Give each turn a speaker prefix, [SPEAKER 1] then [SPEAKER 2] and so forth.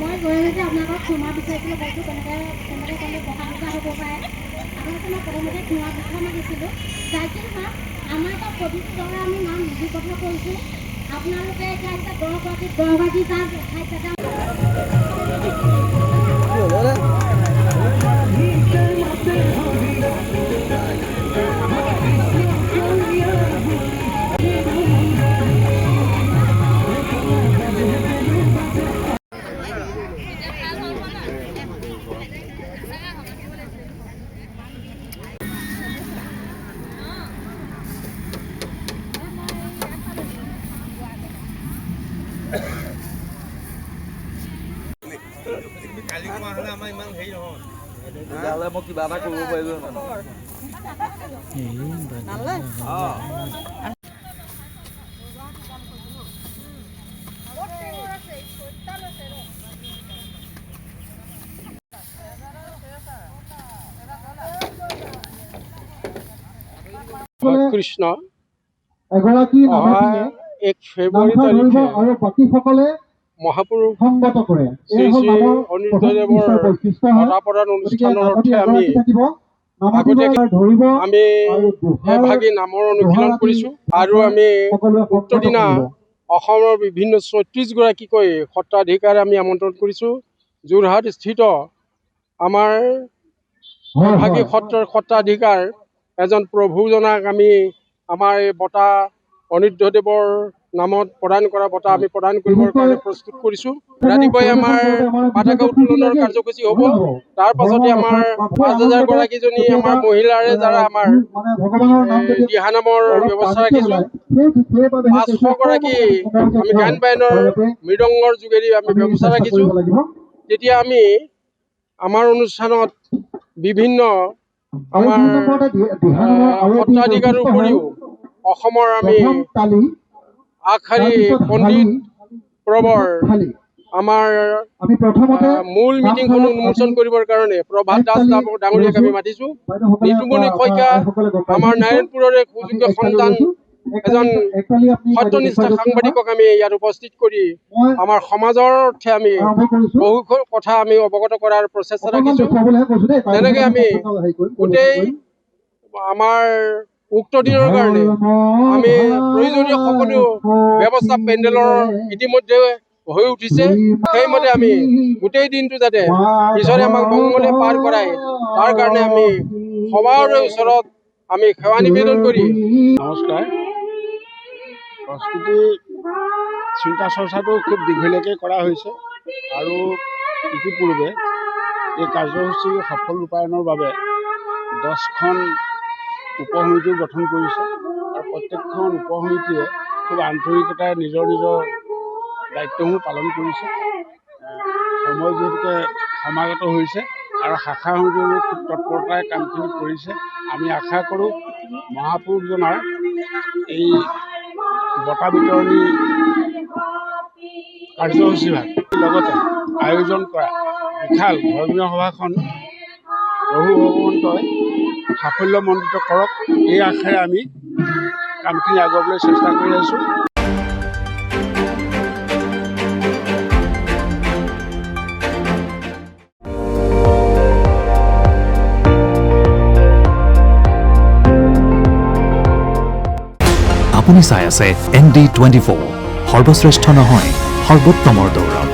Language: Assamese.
[SPEAKER 1] মই গৈ যে আপোনালোকক ক্ষমা বিচাৰিছিলোঁ বস্তু তেনেকৈ ক'লে বহা বজা হ'ব পাৰে আপোনালোকে মই প্ৰথমতে ক্ষমা মাগিছিলোঁ যাইছিল হওক আমাৰ এটা প্ৰতিটো দৰে আমি নাম লিপিবদ্ধ কৰিছোঁ আপোনালোকে এতিয়া দহগৰাকী তাৰ
[SPEAKER 2] মই কিবা এটা কৰিব পাৰিলো
[SPEAKER 3] কৃষ্ণ 1 ফেব্ৰুৱাৰী তাৰিখে আৰু বাকীসকলে মহাপুৰুষ সংগত কৰে এই হল নামৰ অনিৰুদ্ধদেৱৰ অনাপদান অনুষ্ঠানৰ অৰ্থে আমি আমি এভাগী নামৰ অনুশীলন কৰিছোঁ আৰু আমি উক্ত দিনা অসমৰ বিভিন্ন ৩৬গৰাকীকৈ সত্ৰাধিকাৰ আমি আমন্ত্ৰণ কৰিছোঁ যোৰহাট স্থিত আমাৰ এভাগী সত্ৰৰ সত্ৰাধিকাৰ এজন প্ৰভুজনাক আমি আমাৰ এই বঁটা অনিৰুদ্ধদেৱৰ নামত প্ৰদান কৰা বঁটা আমি প্ৰদান কৰিবৰ কাৰণে প্ৰস্তুত কৰিছোঁ ৰাতিপুৱাই আমাৰ পতাকা উত্তোলনৰ কাৰ্যসূচী হ'ব তাৰ পাছতে আমাৰ ৫০০০গৰাকীজনী আমাৰ মহিলাৰে যাৰা আমাৰ দিহানামৰ ব্যৱস্থা ৰাখিছোঁ ৫০০গৰাকী আমি গায়ন বায়নৰ মৃদংগৰ যোগেদি আমি ব্যৱস্থা ৰাখিছোঁ তেতিয়া আমি আমাৰ অনুষ্ঠানত বিভিন্ন আমাৰ সত্ৰাধিকাৰৰ উপৰিও অসমৰ আমি আগশাৰী পণ্ডিত প্ৰবৰ আমাৰ মূল মিটিংখন উন্মোচন কৰিবৰ কাৰণে প্ৰভাত দাস ডাঙৰীয়াক আমি মাতিছোঁ নিতুমণি শইকীয়া আমাৰ নাৰায়ণপুৰৰে সুযোগ্য সন্তান এজন সত্যনিষ্ঠ সাংবাদিকক আমি ইয়াত উপস্থিত কৰি আমাৰ সমাজৰ অৰ্থে আমি বহু কথা আমি অৱগত কৰাৰ প্ৰচেষ্টা ৰাখিছোঁ তেনেকৈ আমি গোটেই আমাৰ উক্ত দিনৰ কাৰণে আমি প্ৰয়োজনীয় সকলো ব্যৱস্থা পেণ্ডেলৰ ইতিমধ্যে হৈ উঠিছে সেইমতে আমি গোটেই দিনটো যাতে ঈশ্বৰে আমাক মংগলে পাৰ কৰায় তাৰ কাৰণে আমি সবাৰে ওচৰত আমি সেৱা নিবেদন কৰি
[SPEAKER 4] নমস্কাৰ প্ৰস্তুতি চিন্তা চৰ্চাটো খুব দীঘলীয়াকৈ কৰা হৈছে আৰু ইতিপূৰ্বে এই কাৰ্যসূচী সফল ৰূপায়ণৰ বাবে 10খন উপসমিতি গঠন কৰিছে আৰু প্ৰত্যেকখন উপসমিতিয়ে খুব আন্তৰিকতাৰে নিজৰ দায়িত্বসমূহ পালন কৰিছে সময় যিহেতুকে সমাগত হৈছে আৰু শাখা সমিতিসমূহ খুব তৎপৰতাৰে কামখিনি কৰিছে আমি আশা কৰোঁ মহাপুৰুষজনাৰ এই বঁটা বিতৰণী কাৰ্যসূচীভাগ লগতে আয়োজন কৰা বিশাল ধৰ্মীয় সভাখন প্ৰভু ভগৱন্তই সাফল্যমণ্ডিত কৰক এই আশাৰে আমি কামখিনি আগুৱাবলৈ চেষ্টা কৰি আছোঁ
[SPEAKER 5] আপুনি চাই আছে ND24 সৰ্বশ্ৰেষ্ঠ নহয় সৰ্বোত্তমৰ দৌৰত